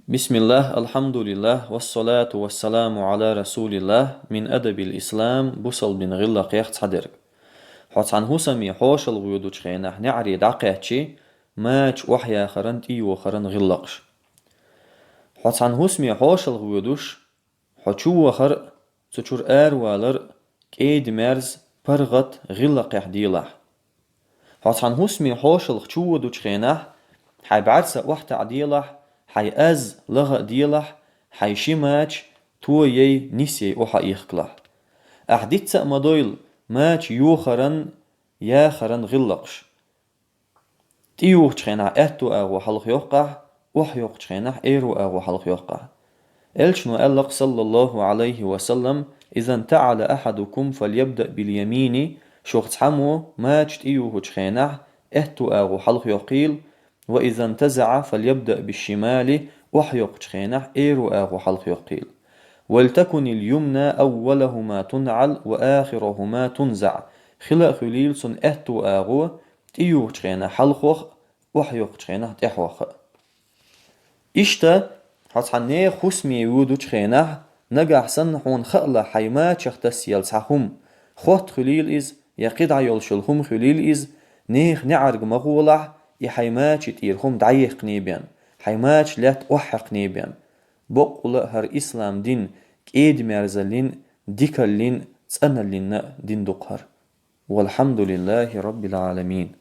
بسم الله الحمد لله والصلاة والسلام على رسول الله من أدب الإسلام بوصل بن غلا قيخت حدرك حوت عن هوسمي حوش الغيودوش خينا نعري دعقاتشي ماش وحيا خرن تيو خرن غلقش حوت عن هوسمي حوش الغيودوش حوشو وخر تشور والر كيد مرز برغت غلق يحديلح حوت عن هوسمي حوش الغشو دوش خينا حي بعرسة وحت عديلح حي أز لغة ديلح حي شماش تو يي نسي أوحا إيخكلح أحديت سأ مدويل ماش يو خرن يا خرن غلقش تيوخ تخينا أهتو أغو حلق يوقع وحيوق تخينا إيرو أغو حلق يوقع إلشنو ألق صلى الله عليه وسلم إذا انتعل أحدكم فليبدأ باليمين شوخ تحمو ماش تيوخ تخينا أهتو أغو حلق يوقيل وإذا انتزع فليبدأ بالشمال وحيق تخينح إيرو آغو حلق يقيل ولتكن اليمنى أولهما تنعل وآخرهما تنزع خلا خليل سن أهتو آغو تيوخ تخينح حلقوخ وحيق تخينح تحوخ إشتا حتحني خسمي يودو تخينح نجح سنحون خألا حيما تشختس يلسحهم خوت خليل إز يقيد عيول شلهم خليل إز نيخ نعرق مغولح يحيماش تيرهم دعيق نيبيان حيماش لات أحق نيبيان بقول هر إسلام دين كيد مرزلين ديكالين تسأنلين دين دقهر والحمد لله رب العالمين.